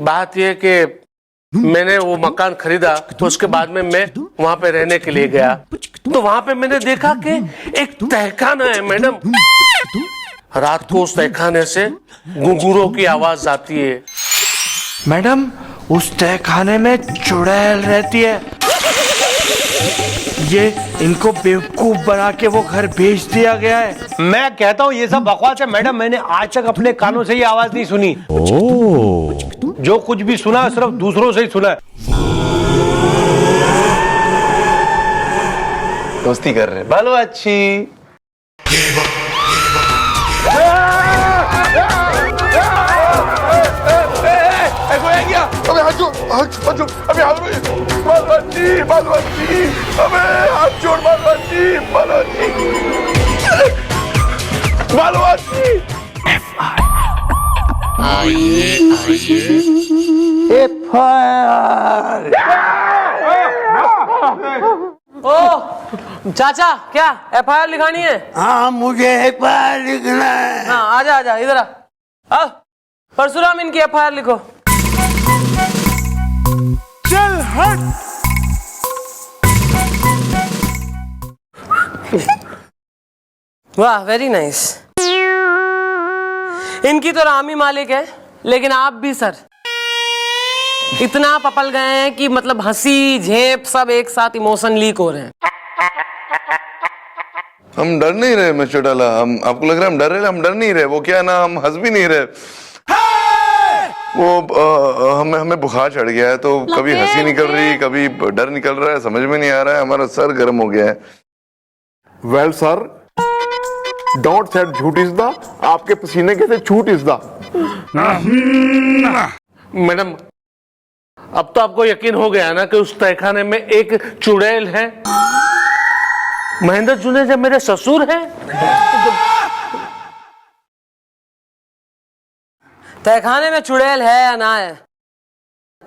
बात यह कि मैंने वो मकान खरीदा तो उसके बाद में मैं वहां पे रहने के लिए गया, तो वहां पे मैंने देखा कि एक तहखाना है मैडम। रात को उस तहखाने से घुंघरूओं की आवाज आती है। मैडम, उस तहखाने में चुड़ैल रहती है। ये इनको बेवकूफ बना के वो घर भेज दिया गया है। मैं कहता हूँ ये सब बकवास है मैडम, मैंने आज तक अपने कानों से ये आवाज नहीं सुनी। जो कुछ भी सुना है सिर्फ दूसरों से ही सुना है। दोस्ती कर रहे बालो अच्छी। अबे हाथ जोड़ ओ चाचा, क्या FIR लिखानी है? हाँ, मुझे FIR लिखना है। हाँ, आजा आजा इधर आ। परशुराम, इनकी FIR लिखो। चल हट। वाह, वेरी नाइस। इनकी तो राम ही मालिक है, लेकिन आप भी सर इतना पपल गए हैं कि मतलब हंसी झेप सब एक साथ इमोशन लीक हो रहे हैं। हम डर नहीं रहे मिस्टर डाला, हम आपको लग रहा है हम डर रहे? हम डर नहीं रहे। वो क्या ना, हम हंस भी नहीं रहे। वो हमें बुखार चढ़ गया है, तो कभी हंसी निकल रही, कभी डर निकल रहा है, समझ में नहीं आ रहा है। हमारा सर गर्म हो गया है। वेल सर, डोंट सेड झूठ इज द, आपके पसीने के से छूट इज द। मैडम, अब तो आपको यकीन हो गया ना कि उस तहखाने में एक चुड़ैल है। महेंद्र जुनेजा मेरे ससुर हैं। तहखाने में चुड़ैल है या ना है,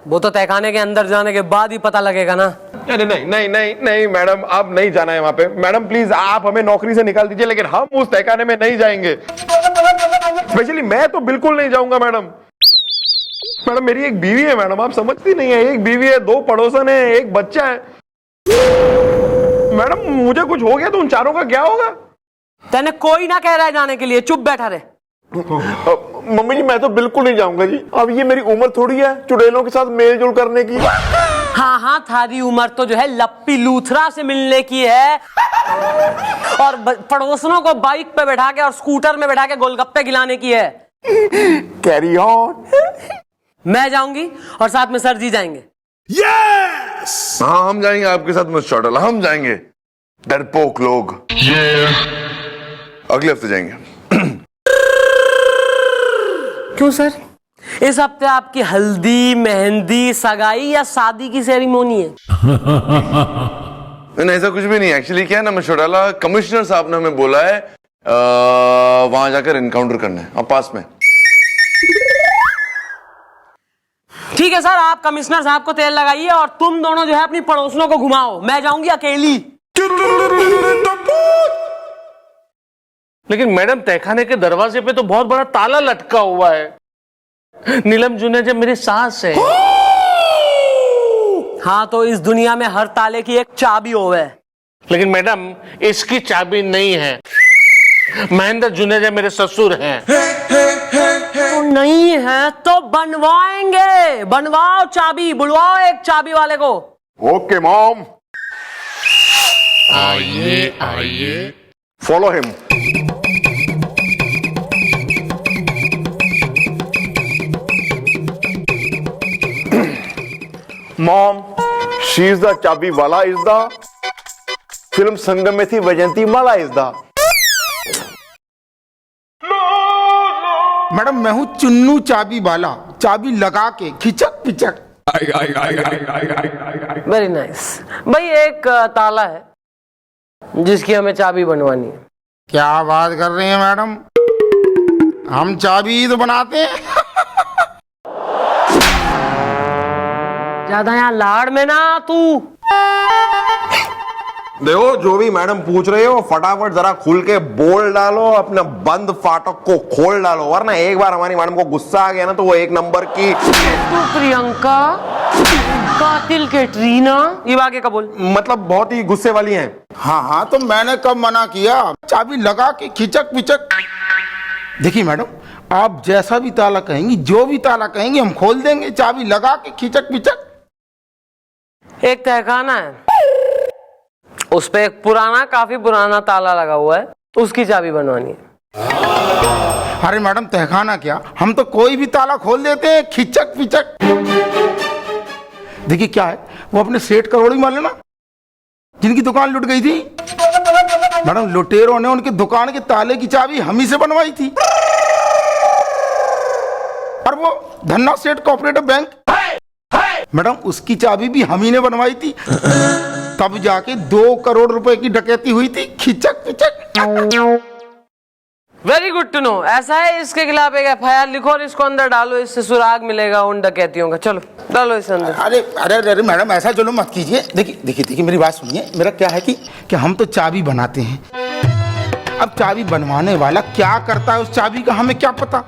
वो तो तहखाने के अंदर जाने के बाद ही पता लगेगा ना। नहीं नहीं नहीं नहीं नहीं मैडम, आप नहीं जाना है वहां पे। मैडम प्लीज, आप हमें नौकरी से निकाल दीजिए, लेकिन हम उस तहखाने में नहीं जाएंगे। स्पेशली मैं तो बिल्कुल नहीं जाऊंगा मैडम। मैडम, मेरी एक बीवी है मैडम, आप समझती नहीं है। एक बीवी है, 2 पड़ोसन है, एक बच्चा है। मैडम, मुझे कुछ हो गया तो उन चारों का क्या होगा? तेने कोई ना कह रहा है जाने के लिए, चुप बैठा रहे। मम्मी जी, मैं तो बिल्कुल नहीं जाऊंगा जी। अब ये मेरी उम्र थोड़ी है चुड़ैलों के साथ मेल जोल करने की। हाँ हाँ, थारी उम्र तो जो है लप्पी लूथरा से मिलने की है, और पड़ोसनों को बाइक पे बैठा के और स्कूटर में बैठा के गोलगप्पे खिलाने की है। Carry on. मैं जाऊंगी और साथ में सर जी जाएंगे। यस, हाँ हम जाएंगे आपके साथ मिस्टर डाला, हम जाएंगे। डरपोक लोग। अगले हफ्ते जाएंगे। क्यों सर, इस हफ्ते आपकी हल्दी, मेहंदी, सगाई या शादी की सेरेमनी है? नहीं, ऐसा कुछ भी नहीं। एक्चुअली क्या है ना मिस्टर डाला, कमिश्नर साहब ने हमें बोला है वहां जाकर एनकाउंटर करना है, अब पास में। ठीक है सर, आप कमिश्नर साहब को तेल लगाइए और तुम दोनों जो है अपनी पड़ोसनों को घुमाओ। मैं जाऊंगी अकेली। लेकिन मैडम, तहखाने के दरवाजे पे तो बहुत बड़ा ताला लटका हुआ है। नीलम जुनेजा मेरी सास है। हाँ, तो इस दुनिया में हर ताले की एक चाबी होवे। लेकिन मैडम, इसकी चाबी नहीं है। महेंद्र जुनेजा मेरे ससुर हैं। तो नहीं है तो बनवाएंगे। बनवाओ चाबी, बुलवाओ एक चाबी वाले को। ओके मॉम, आइए आइए, follow him. Mom, she is the चाबी वाला इज द, फिल्म संगम में थी वैजंती माला इज द। मैडम, मैं हूँ चुन्नू चाबी वाला, चाबी लगा के खिचक पिचक। Very nice. भाई, एक ताला है जिसकी हमें चाबी बनवानी है। क्या बात कर रही हैं मैडम, हम चाबी ही तो बनाते हैं। ज्यादा यहाँ लाड़ में ना तू। देखो जो भी मैडम पूछ रहे हो फटाफट जरा खुल के बोल डालो, अपना बंद फाटक को खोल डालो, वरना एक बार हमारी मैडम को गुस्सा आ गया ना तो वो एक नंबर की तो प्रियंका कातिल कैटरीना, ये आगे का बोल। मतलब बहुत ही गुस्से वाली हैं। हाँ हाँ, तो मैंने कब मना किया? चाबी लगा के खिचक पिचक। देखिए मैडम, आप जैसा भी ताला कहेंगी, जो भी ताला कहेंगी हम खोल देंगे, चाबी लगा के खिचक पिचक। एक तहखाना है, उस पे एक पुराना, काफी पुराना ताला लगा हुआ है, उसकी चाबी बनवानी है। अरे मैडम तहखाना क्या, हम तो कोई भी ताला खोल देते हैं खिचक पिचक। देखिए क्या है, वो अपने सेठ करोड़ी वाले ना, जिनकी दुकान लुट गई थी मैडम, लुटेरों ने उनकी दुकान के ताले की चाबी हम ही से बनवाई थी। और वो धन्ना सेठ कोऑपरेटिव बैंक मैडम, उसकी चाबी भी हम ही ने बनवाई थी, तब जाके 2 करोड़ रुपए की डकैती हुई थी खिचक पिचक। Very good to know. ऐसा है, इसके खिलाफ एक FIR लिखो और इसको अंदर डालो, इससे सुराग मिलेगा उन डकैतियों का। चलो डालो इसे अंदर। अरे अरे अरे मैडम, ऐसा चलो मत कीजिए। देखिए देखिए देखिए, मेरी बात सुनिए। मेरा क्या है कि हम तो चाबी बनाते हैं। अब चाबी बनवाने वाला क्या करता है उस चाबी का हमें क्या पता।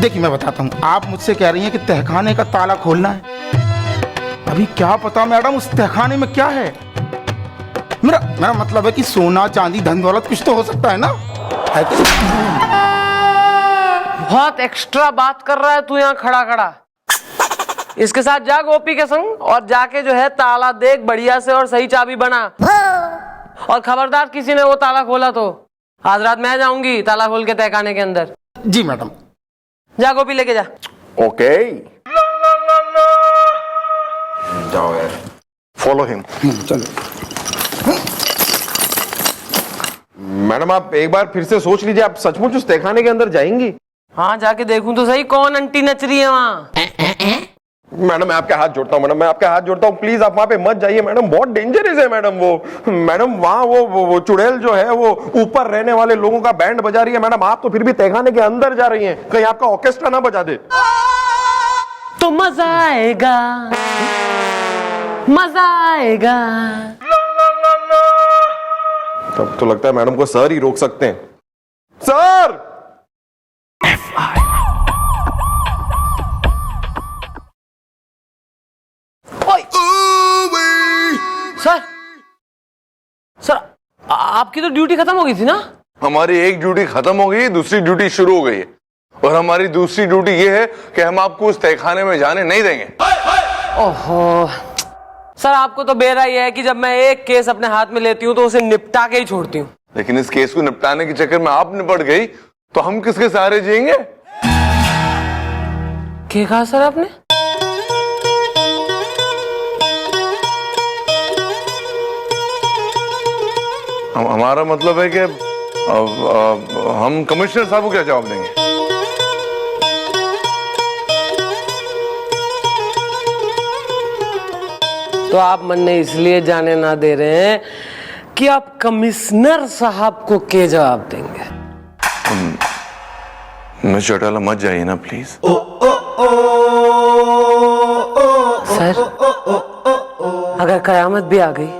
देखिए मैं बताता हूँ, आप मुझसे कह रही हैं कि तहखाने का ताला खोलना है, अभी क्या पता मैडम उस तहखाने में क्या है। मेरा मतलब है कि सोना चांदी धन दौलत कुछ तो हो सकता है ना, है कि? बहुत एक्स्ट्रा बात कर रहा है तू यहाँ खड़ा खड़ा। इसके साथ जा गोपी के संग और जाके जो है ताला देख बढ़िया से और सही चाबी बना। और खबरदार किसी ने वो ताला खोला तो आज रात मैं जाऊंगी ताला खोल के तहखाने के अंदर। जी मैडम। जा गोपी लेके जा। ओके जाओ यार, फॉलो हिम। चलो मैडम आप एक बार फिर से सोच लीजिए, आप सचमुच उस तहखाने के अंदर जाएंगी? हाँ जाके देखूं तो सही कौन आंटी नच रही है वहाँ। मैडम मैं आपके हाथ जोड़ता हूँ, मैडम मैं आपके हाथ जोड़ता हूँ, प्लीज आप वहाँ पे मत जाइए मैडम, बहुत डेंजरस है मैडम। वो मैडम वहाँ वो चुड़ैल जो है वो ऊपर रहने वाले लोगों का बैंड बजा रही है मैडम, आप तो फिर भी तहखाने के अंदर जा रही हैं, कहीं आपका ऑर्केस्ट्रा ना बजा दे। तो मजा आएगा, मजा आएगा। तब तो लगता है मैडम को सर ही रोक सकते हैं। सर सर सर आपकी तो ड्यूटी खत्म हो गई थी ना? हमारी एक ड्यूटी खत्म हो गई, दूसरी ड्यूटी शुरू हो गई है, और हमारी दूसरी ड्यूटी ये है कि हम आपको उस तहखाने में जाने नहीं देंगे। ओहो सर, आपको तो बेरा ही है कि जब मैं एक केस अपने हाथ में लेती हूँ तो उसे निपटा के ही छोड़ती हूँ। लेकिन इस केस को निपटाने के चक्कर में आप निपट गई तो हम किसके सहारे जिएंगे? क्या कहा सर आपने? हमारा मतलब है कि हम कमिश्नर साहब को क्या जवाब देंगे? तो आप मन में इसलिए जाने ना दे रहे हैं कि आप कमिश्नर साहब को क्या जवाब देंगे? मिस चौटाला मत जाइए ना प्लीज। सर अगर कयामत भी आ गई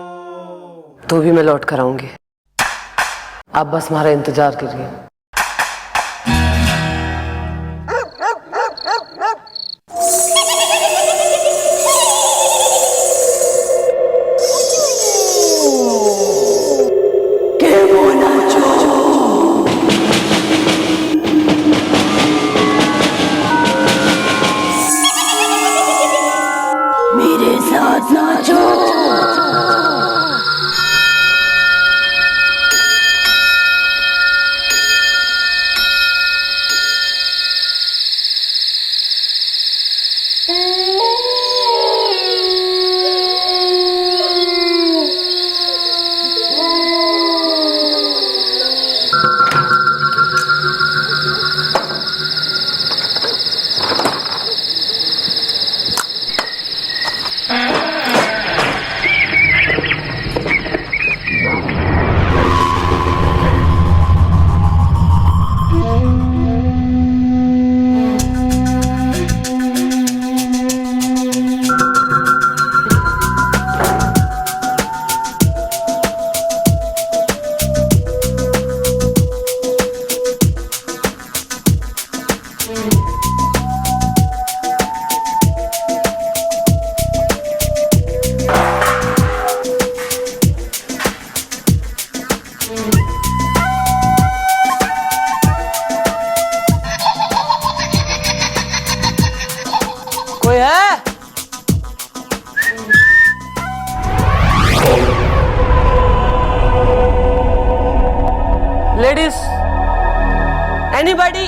तो भी मैं लौट कर आऊंगी, आप बस हमारा इंतजार करिए। मेरे साथ नाचो। कोई है? Ladies, anybody?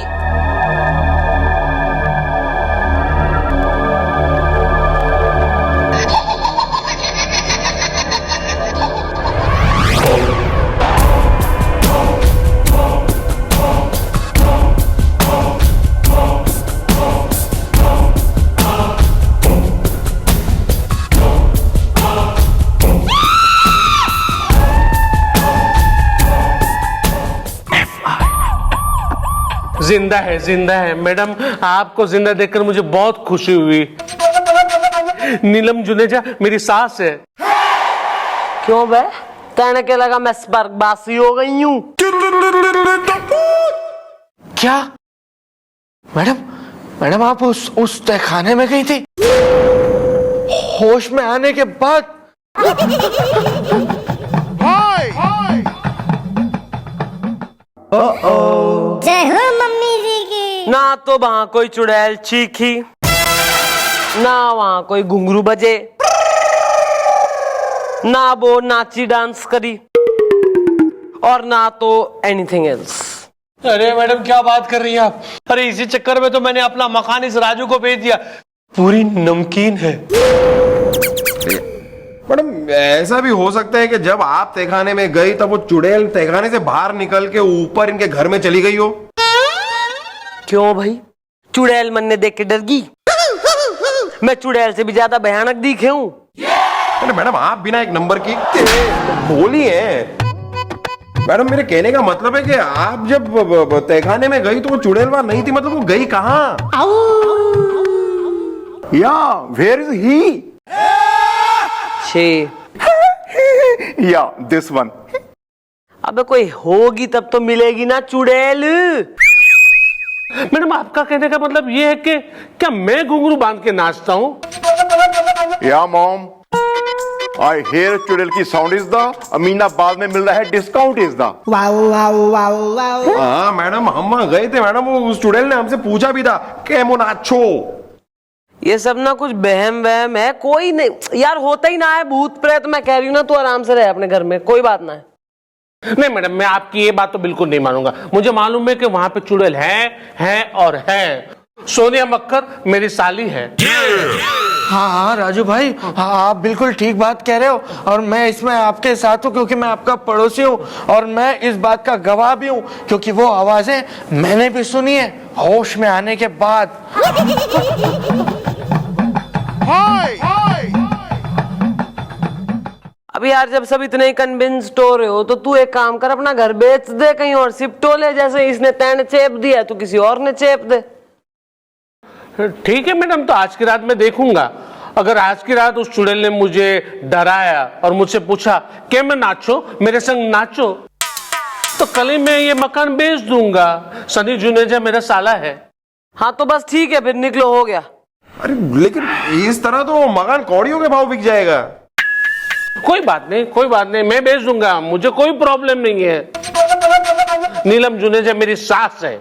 जिंदा है मैडम। आपको जिंदा देखकर मुझे बहुत खुशी हुई। नीलम जुनेजा मेरी सास है। क्यों बे? कहने के लगा मैं स्वर्गवासी हो गई हूं। क्या मैडम आप उस तहखाने में गई थी होश में आने के बाद? जय हो मम्मी जी की। ना तो वहां कोई चुड़ैल चीखी, ना वहां कोई घुंघरू बजे, ना वो नाची डांस करी, और ना तो एनीथिंग एल्स। अरे मैडम क्या बात कर रही हैं आप? अरे इसी चक्कर में तो मैंने अपना मकान इस राजू को भेज दिया। पूरी नमकीन है। मैडम ऐसा भी हो सकता है कि जब आप तहखाने में गई तब वो चुड़ैल तहखाने से बाहर निकल के ऊपर इनके घर में चली गई हो। क्यों भाई, चुड़ैल मन ने देख के डर गई? मैं चुड़ैल से भी ज्यादा भयानक दिखे हूं। अरे मैडम आप बिना एक नंबर की बोली है। मैडम मेरे कहने का मतलब है कि आप जब तहखाने में गई तो वो चुड़ैल वहां नहीं थी, मतलब वो गई कहाँ? या वेयर इज ही? या दिस वन। अबे कोई होगी तब तो मिलेगी ना चुड़ैल। मैडम आपका कहने का मतलब ये है कि क्या मैं घुंघरू बांध के नाचता हूँ? या मॉम, आई हेयर चुड़ैल की साउंड इज द अमीनाबाद में मिल रहा है डिस्काउंट इज द। हाँ मैडम हम वहां गए थे मैडम, वो उस चुड़ैल ने हमसे पूछा भी था कैमो नाचो। ये सब ना कुछ बहम वहम है, कोई नहीं यार, होता ही ना है भूत प्रेत। मैं कह रही हूँ ना तू आराम से रहे अपने घर में, कोई बात ना है। नहीं मैडम, मैं आपकी ये बात तो बिल्कुल नहीं मानूंगा। मुझे मालूम है कि वहां पे चुड़ैल है और है। सोनिया मक्कर मेरी साली है। हाँ राजू भाई, हाँ आप बिल्कुल ठीक बात कह रहे हो और मैं इसमें आपके साथ हूँ क्योंकि मैं आपका पड़ोसी हूँ और मैं इस बात का गवाह भी हूँ क्योंकि वो आवाजें मैंने भी सुनी है होश में आने के बाद। अभी यार जब सब इतने ही कन्विंस्ड हो रहे हो तो तू एक काम कर, अपना घर बेच दे कहीं और, शिफ्ट हो ले। जैसे इसने तैने चेप दिया तो किसी और ने चेप दे। ठीक है मैडम, तो आज की रात मैं देखूंगा। अगर आज की रात उस चुड़ैल ने मुझे डराया और मुझसे पूछा कि मैं नाचो, मेरे संग नाचो, तो कल ही मैं ये मकान बेच दूंगा। सनी जुनेजा मेरा साला है। हाँ तो बस ठीक है, फिर निकलो, हो गया। अरे लेकिन इस तरह तो मकान कौड़ियों के भाव बिक जाएगा। कोई बात नहीं, मैं बेच दूंगा, मुझे कोई प्रॉब्लम नहीं है। नीलम जुनेजा मेरी सास है।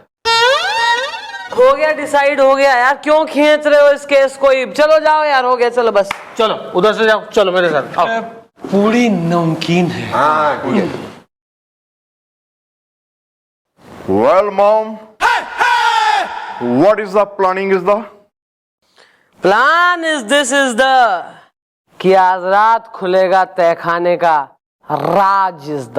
हो गया, डिसाइड हो गया यार, क्यों खींच रहे हो इस केस को? चलो जाओ यार, हो गया, चलो बस। चलो उधर से जाओ, चलो मेरे साथ आओ। पूरी नमकीन है। हाँ ठीक है। Well, mom, what is the planning is the? Plan is this is the कि आज रात खुलेगा तहखाने का राज इज द।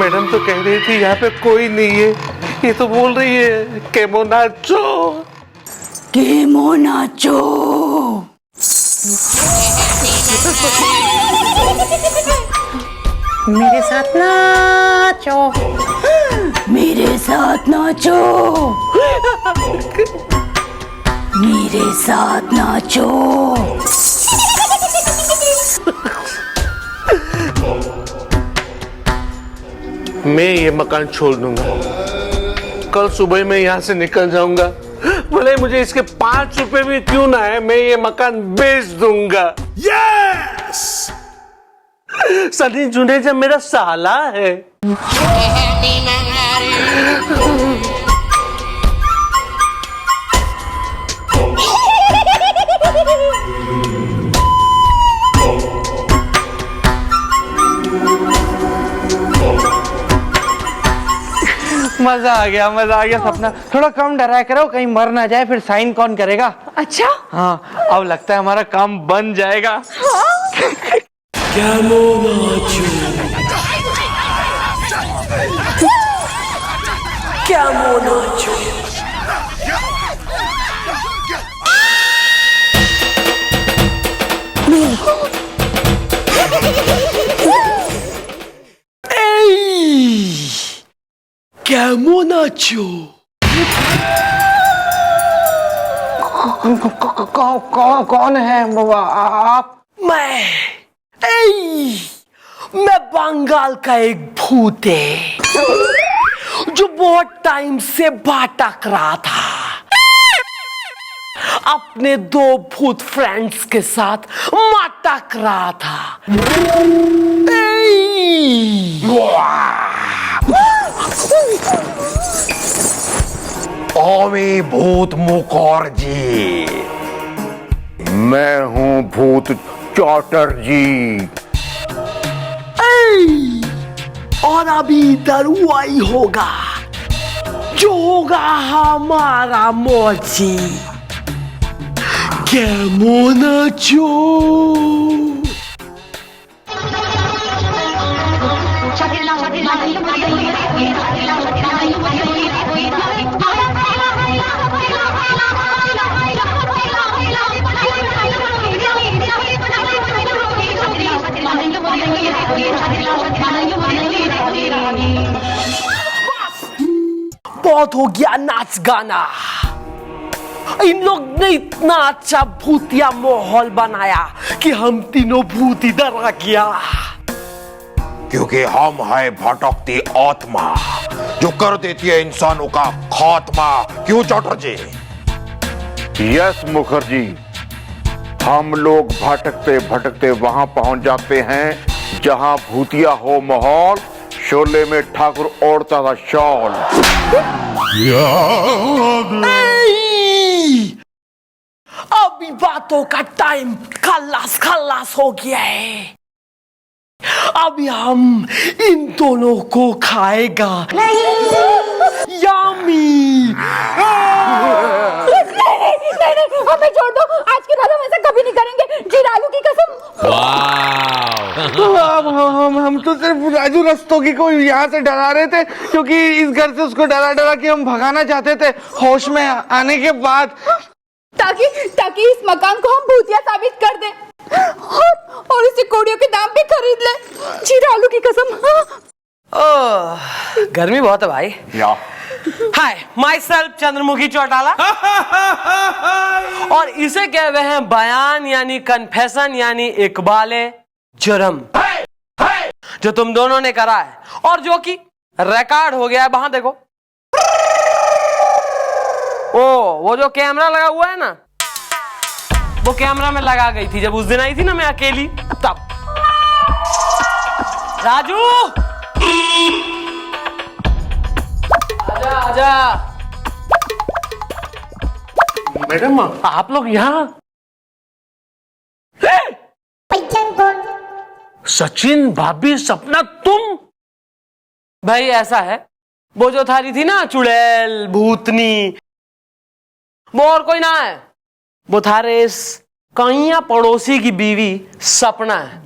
मैडम तो कह रही थी यहाँ पे कोई नहीं है, ये तो बोल रही है केमो नाचो। केमो नाचो। मेरे साथ नाचो, मेरे साथ नाचो, मेरे साथ नाचो। मैं ये मकान छोड़ दूंगा। कल सुबह मैं यहाँ से निकल जाऊंगा, भले मुझे इसके 5 रुपए भी क्यों ना है, मैं ये मकान बेच दूंगा। यस, सनी जुनेजा मेरा साला है। मजा आ गया सपना। थोड़ा कम डराया करो, कहीं मर ना जाए, फिर साइन कौन करेगा। अच्छा, हाँ, अब लगता है हमारा काम बन जाएगा। कौन है आप? मैं बंगाल का एक भूत है जो बहुत टाइम से भटक रहा था अपने 2 भूत फ्रेंड्स के साथ मटक रहा था। ओमी भूत मुखर्जी, मैं हूँ भूत चौटर्जी। और अभी इधर वही होगा जो होगा हमारा मोची। केमन आछो? बहुत हो गया नाच गाना। इन लोग ने इतना अच्छा भूतिया माहौल बनाया कि हम तीनों भूत इधर आ गया। क्योंकि हम है भटकती आत्मा जो कर देती है इंसानों का खात्मा। क्यों चौटर्जी? यस मुखर्जी, हम लोग भटकते भटकते वहां पहुंच जाते हैं जहां भूतिया हो माहौल। शोले में ठाकुर ओढ़ता था शॉल। अभी बातों का टाइम खल्लास खल्लास हो गया है। अभी हम इन दोनों को खाएगा। यामी। नहीं, हमें छोड़ दो। आज के बाद हम ऐसा कभी नहीं करेंगे, जीरालू की कसम। हम तो सिर्फ राजू रस्तोगी को यहाँ से डरा रहे थे, क्योंकि इस घर से उसको डरा डरा के हम भगाना चाहते थे होश में आने के बाद, ताकि इस मकान को हम भूतिया साबित कर दें और इसे कोड़ियों के दाम पे खरीद ले। जीरालू की कसम। गर्मी बहुत है भाई। हाय, माई सेल्फ चंद्रमुखी चौटाला। और इसे कह रहे हैं बयान यानी कन्फेशन यानी इकबाले जुर्म, जो तुम दोनों ने करा है और जो कि रिकॉर्ड हो गया है। वहां देखो, वो जो कैमरा लगा हुआ है ना, वो कैमरा में लगा गई थी जब उस दिन आई थी ना मैं अकेली, तब। राजू, आजा आजा। मैडम, आप लोग यहाँ? सचिन, भाभी, सपना, तुम? भाई ऐसा है, वो जो थारी थी ना चुड़ैल भूतनी, वो और कोई ना है, वो थारे इस कहिया पड़ोसी की बीवी सपना है।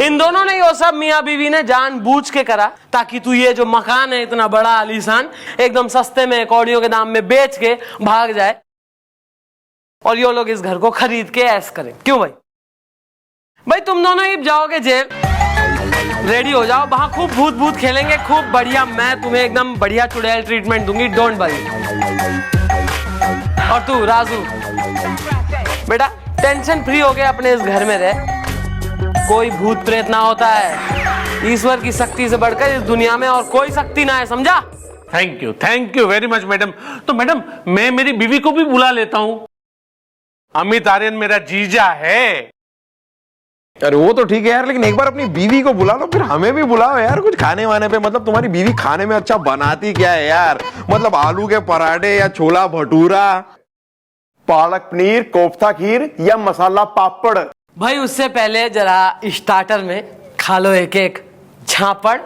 इन दोनों ने वो सब मियाँ बीवी ने जानबूझ के करा ताकि तू ये जो मकान है इतना बड़ा आलीशान एकदम सस्ते में कौड़ियों के दाम में बेच के भाग जाए और ये लोग इस घर को खरीद के ऐश करें। क्यों भाई? भाई तुम दोनों ही जाओगे जेल रेडी हो जाओ, वहां खूब भूत भूत खेलेंगे, खूब बढ़िया। मैं तुम्हें एकदम बढ़िया चुड़ैल ट्रीटमेंट दूंगी, डोंट वरी। और तू राजू बेटा टेंशन फ्री हो गए अपने इस घर में रह, कोई भूत प्रेत ना होता है, ईश्वर की शक्ति से बढ़कर इस दुनिया में और कोई शक्ति ना है, समझा? Thank you very much madam. तो मैडम मैं मेरी बीवी को भी बुला लेता हूँ, अमित आर्यन मेरा जीजा है। अरे वो तो ठीक है यार, लेकिन एक बार अपनी बीवी को बुला लो, फिर हमें भी बुलाओ यार कुछ खाने वाने पे। मतलब तुम्हारी बीवी खाने में अच्छा बनाती क्या है यार? मतलब आलू के पराठे या छोला भटूरा, पालक पनीर, कोफ्ता खीर या मसाला पापड़? भाई उससे पहले जरा स्टार्टर में खा लो एक एक झापड़।